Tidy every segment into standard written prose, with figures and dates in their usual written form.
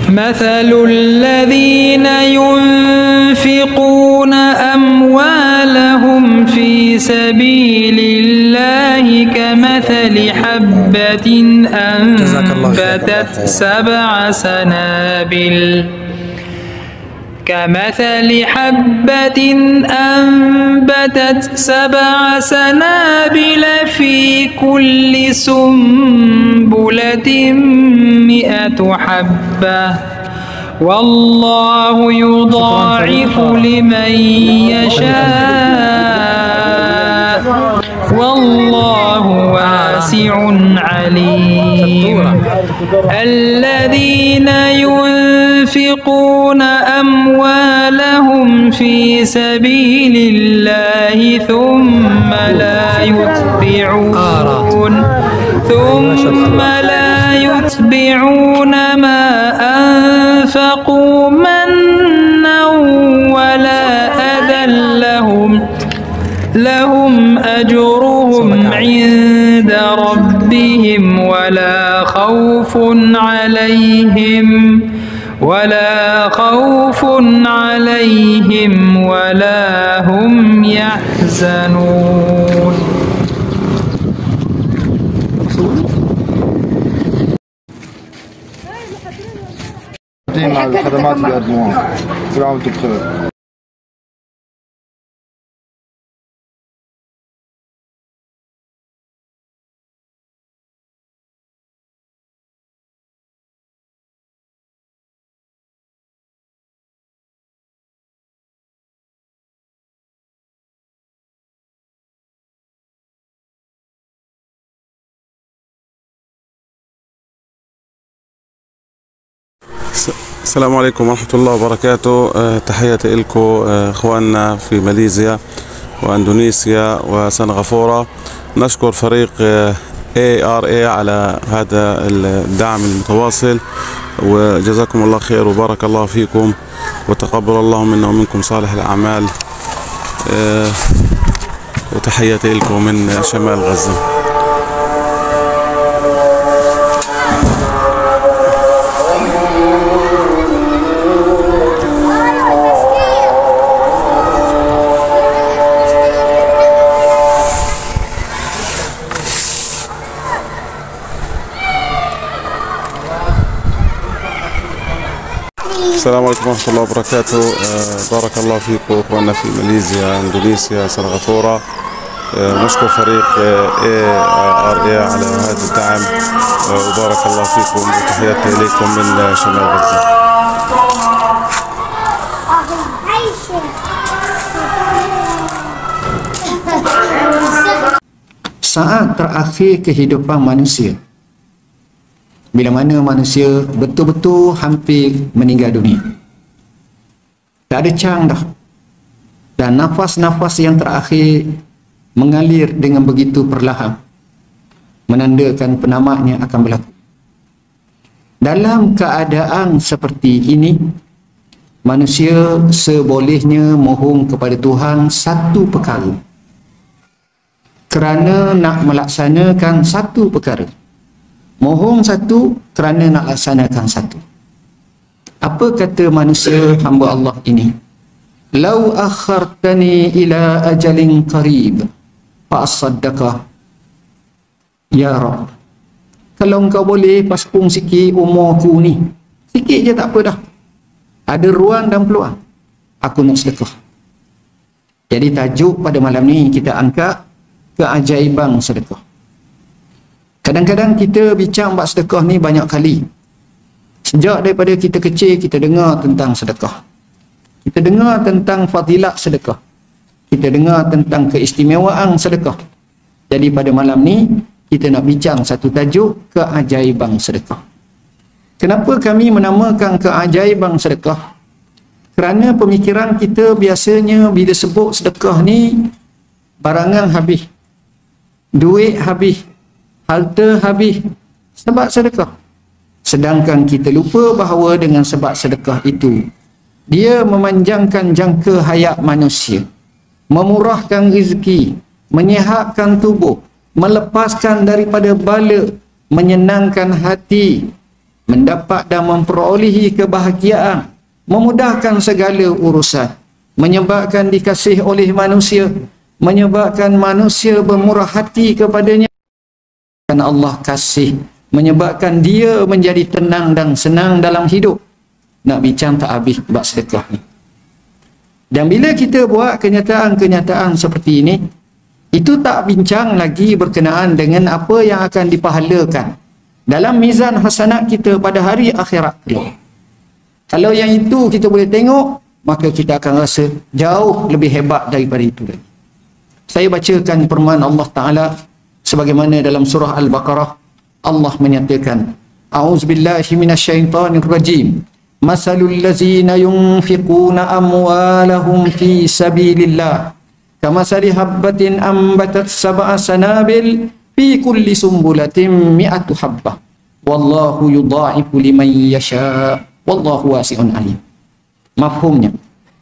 مثل الذين ينفقون أموالهم في سبيل الله كمثل حبة أنبتت سبع سنابل في كل سنبلة 100 حبة والله يضاعف لمن يشاء والله واسع عليم. الذين ينفقون أموالهم في سبيل الله ثم لا يتبعون ما أنفقوا منا ولا أذى لهم أجرهم عند ربهم ولا خوف عليهم ولا هم يحزنون. مع الخدمات اللي قدموها. كل عام وانتم بخير. السلام عليكم ورحمة الله وبركاته. تحياتي لكم اخواننا في ماليزيا واندونيسيا وسنغافورة. نشكر فريق ARA على هذا الدعم المتواصل، وجزاكم الله خير وبارك الله فيكم وتقبل الله منا ومنكم صالح الأعمال. وتحياتي لكم من شمال غزة. السلام عليكم ورحمة الله وبركاته. بارك الله فيكم اخواننا في ماليزيا اندونيسيا سنغافورة. نشكر فريق ARA على هذا الدعم وبارك الله فيكم وتحياتي اليكم من شمال غزة. Saat terakhir kehidupan manusia, bila mana manusia betul-betul hampir meninggal dunia, tak ada cang dah, dan nafas-nafas yang terakhir mengalir dengan begitu perlahan, menandakan penamatnya akan berlaku. Dalam keadaan seperti ini, manusia sebolehnya mohon kepada Tuhan satu perkara, kerana nak melaksanakan satu perkara. Mohon satu kerana nak laksanakan satu. Apa kata manusia hamba Allah ini? Lau akhartani ila ajalin qarib fa asaddaqa ya Rabb. Kalau engkau boleh paspung sikit umurku ni, sikit je tak apa dah, ada ruang dan peluang, aku nak sedekah. Jadi tajuk pada malam ni kita angkat keajaiban sedekah. Kadang-kadang kita bincang bab sedekah ni banyak kali. Sejak daripada kita kecil kita dengar tentang sedekah. Kita dengar tentang fadilat sedekah. Kita dengar tentang keistimewaan sedekah. Jadi pada malam ni kita nak bincang satu tajuk, keajaiban sedekah. Kenapa kami menamakan keajaiban sedekah? Kerana pemikiran kita biasanya bila sebut sedekah ni, barangan habis, duit habis, harta habis sebab sedekah. Sedangkan kita lupa bahawa dengan sebab sedekah itu, dia memanjangkan jangka hayat manusia, memurahkan rezeki, menyihatkan tubuh, melepaskan daripada bala, menyenangkan hati, mendapat dan memperolehi kebahagiaan, memudahkan segala urusan, menyebabkan dikasihi oleh manusia, menyebabkan manusia bermurah hati kepadanya, dan Allah kasih, menyebabkan dia menjadi tenang dan senang dalam hidup. Nak bincang tak habis bab sedekah ni. Dan bila kita buat kenyataan-kenyataan seperti ini, itu tak bincang lagi berkenaan dengan apa yang akan dipahalakan dalam mizan hasanat kita pada hari akhirat kelak. Kalau yang itu kita boleh tengok, maka kita akan rasa jauh lebih hebat daripada itu lagi. Saya bacakan firman Allah Ta'ala sebagaimana dalam surah Al-Baqarah. Allah menyatakan, A'udzubillahi minasyaitanirrajim. Masalul ladzina yunfiquna amwalahum fi sabilillah kamasali habbatin ambatat sab'a sanabil fi kulli sumbulatin mi'atu habbah wallahu yudha'ifu liman yasha wallahu wasi'un alim. Mafhumnya,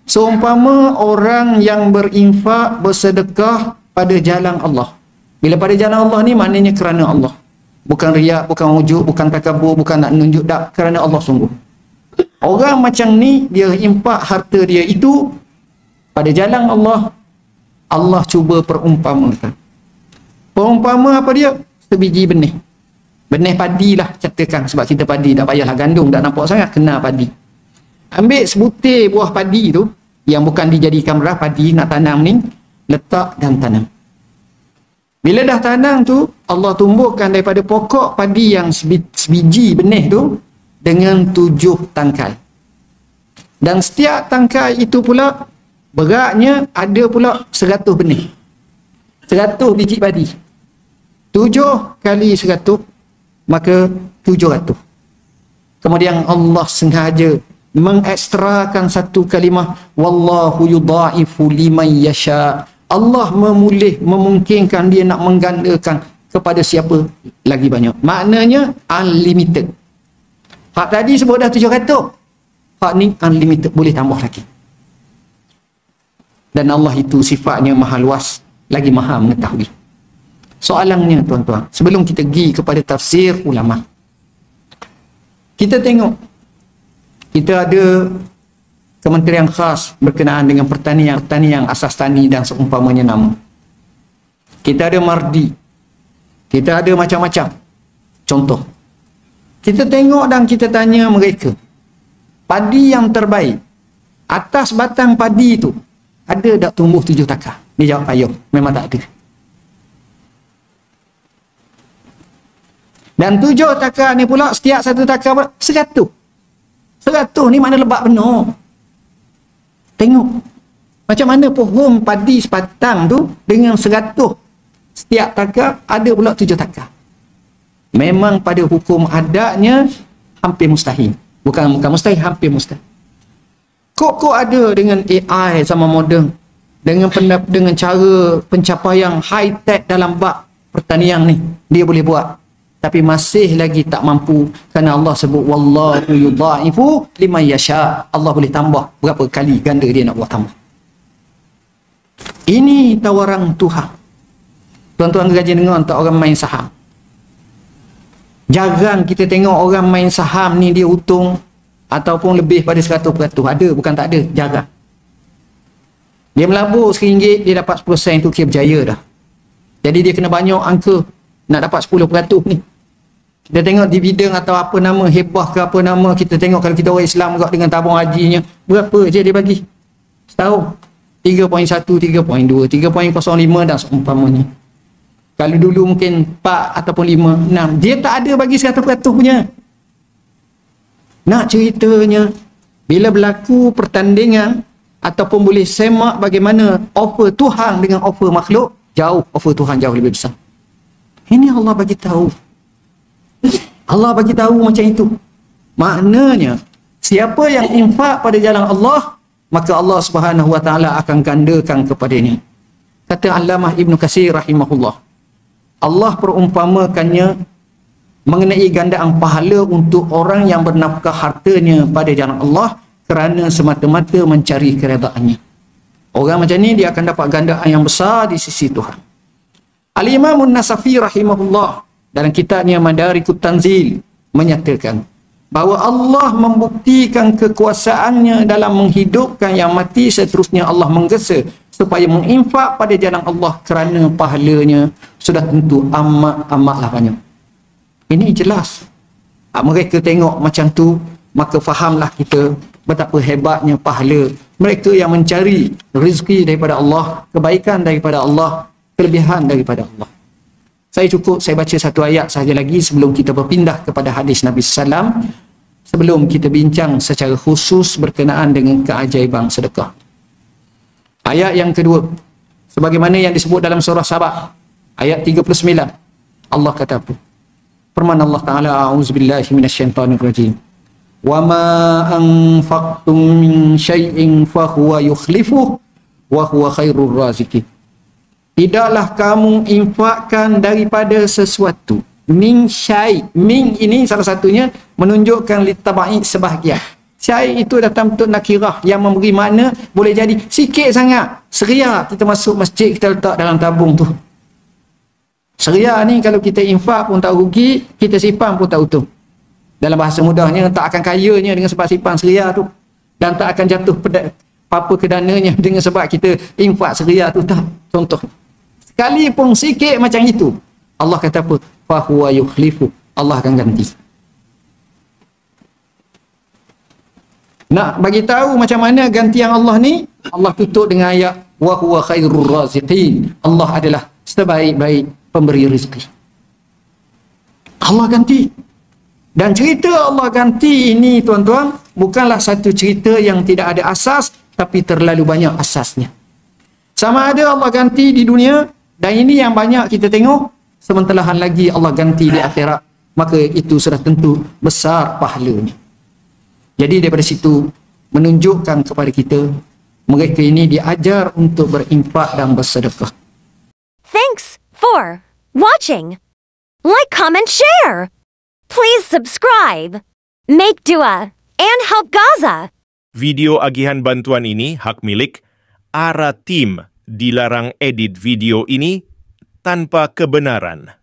seumpama orang yang berinfak, bersedekah pada jalan Allah. Bila pada jalan Allah ni maknanya kerana Allah, bukan riak, bukan wujud, bukan takabur, bukan nak menunjuk, tak, kerana Allah sungguh. Orang macam ni, dia impak harta dia itu pada jalan Allah. Allah cuba perumpamakan. Perumpama apa dia? Sebiji benih. Benih padi lah katakan, sebab kita padi tak payahlah gandum, tak nampak sangat, kena padi. Ambil sebutir buah padi tu, yang bukan dijadikan beras, padi nak tanam ni, letak dan tanam. Bila dah tanam tu, Allah tumbuhkan daripada pokok padi yang sebiji benih tu dengan 7 tangkai. Dan setiap tangkai itu pula beratnya ada pula 100 benih. 100 biji padi. 7 kali 100, maka 700. Kemudian Allah sengaja mengekstrakan satu kalimah, wallahu yudha'ifu liman yasha. Allah memungkinkan dia nak menggandakan kepada siapa lagi banyak. Maknanya unlimited. Hak tadi sebut dah 700. Hak ni unlimited, boleh tambah lagi. Dan Allah itu sifatnya maha luas, lagi maha mengetahui. Soalannya tuan-tuan, sebelum kita pergi kepada tafsir ulama, kita tengok, kita ada kementerian khas berkenaan dengan pertanian, asas tani dan seumpamanya nama. Kita ada Mardi, kita ada macam-macam contoh. Kita tengok dan kita tanya mereka, padi yang terbaik, atas batang padi itu ada tak tumbuh 7 takar? Dia jawab, ayuh, memang tak ada. Dan 7 takar ni pula, setiap satu takar 100. 100 ni mana lebat benar. Tengok macam mana pohon padi sebatang tu dengan 100 setiap takar, ada pula 7 takar. Memang pada hukum adatnya hampir mustahil. Bukan mustahil, hampir mustahil. Kok ada dengan AI sama moden, dengan cara pencapaian high tech dalam bab pertanian ni, dia boleh buat, tapi masih lagi tak mampu, kerana Allah sebut wallahu yudha'ifu liman yasha. Allah boleh tambah berapa kali ganda dia nak buat tambah. Ini tawaran Tuhan. Tuan-tuan gaji dengar tak orang main saham? Jarang kita tengok orang main saham ni dia untung ataupun lebih pada 100%. Ada, bukan tak ada, jarang. Dia melabur RM1, dia dapat 10% tu kira berjaya dah. Jadi dia kena banyak angka nak dapat 10% ni. Kita tengok dividen atau apa nama, hebah ke apa nama, kita tengok kalau kita orang Islam juga dengan tabung hajinya, berapa je dia bagi setahun? 3.1, 3.2, 3.05 dan seumpamanya. Kalau dulu mungkin 4 ataupun 5, 6. Dia tak ada bagi 100% punya. Nak ceritanya, bila berlaku pertandingan ataupun boleh semak bagaimana offer Tuhan dengan offer makhluk, jauh, offer Tuhan jauh lebih besar. Ini Allah bagi tahu. Allah bagi tahu macam itu. Maknanya, siapa yang infak pada jalan Allah, maka Allah Subhanahu wa taala akan gandakan kepadanya. Kata Allamah Ibn Katsir rahimahullah, Allah perumpamakannya mengenai gandaan pahala untuk orang yang bernafkah hartanya pada jalan Allah kerana semata-mata mencari keredaannya. Orang macam ni dia akan dapat gandaan yang besar di sisi Tuhan. Al-Imam An-Nasafi rahimahullah dalam kitabnya Madarikut Tanzil menyatakan, bahawa Allah membuktikan kekuasaannya dalam menghidupkan yang mati, seterusnya Allah menggesa supaya menginfak pada jalan Allah kerana pahalanya sudah tentu amatlah banyak. Ini jelas. Mereka tengok macam tu, maka fahamlah kita betapa hebatnya pahala mereka yang mencari rezeki daripada Allah, kebaikan daripada Allah, kelebihan daripada Allah. Saya baca satu ayat sahaja lagi sebelum kita berpindah kepada hadis Nabi SAW, sebelum kita bincang secara khusus berkenaan dengan keajaiban sedekah. Ayat yang kedua, sebagaimana yang disebut dalam surah Sabah, ayat 39, Allah kata apa? Firman Allah Ta'ala, a'udzubillahi minasyaitanirrajim. Wa ma anfaqtum min syai'in fahuwa yukhlifuh wa huwa khairur raziqin. Tidaklah kamu infakkan daripada sesuatu. Min syai'. Min ini salah satunya menunjukkan litabai sebahagian. Syai' itu datang bentuk nakirah yang memberi makna boleh jadi sikit sangat. Seria kita masuk masjid, kita letak dalam tabung tu. Seria ni kalau kita infak pun tak rugi, kita simpan pun tak utuh. Dalam bahasa mudahnya, tak akan kayanya dengan sebab simpan seria tu, dan tak akan jatuh apa kedananya dengan sebab kita infak seria tu, tak. Contoh, sekalipun sikit macam itu, Allah kata apa? Fahuwa yukhlifu, Allah akan ganti. Nak bagi tahu macam mana gantian Allah ni, Allah tutup dengan ayat wa huwa khairur raziqin. Allah adalah sebaik-baik pemberi rezeki. Allah ganti. Dan cerita Allah ganti ini, tuan-tuan, bukanlah satu cerita yang tidak ada asas, tapi terlalu banyak asasnya. Sama ada Allah ganti di dunia, dan ini yang banyak kita tengok, sementara lagi Allah ganti di akhirat, maka itu sudah tentu besar pahalanya. Jadi daripada situ menunjukkan kepada kita, mereka ini diajar untuk berinfak dan bersedekah. Thanks for watching. Like, comment, share. Please subscribe, make dua, and help Gaza. Video agihan bantuan ini hak milik ARA Team. Dilarang edit video ini tanpa kebenaran.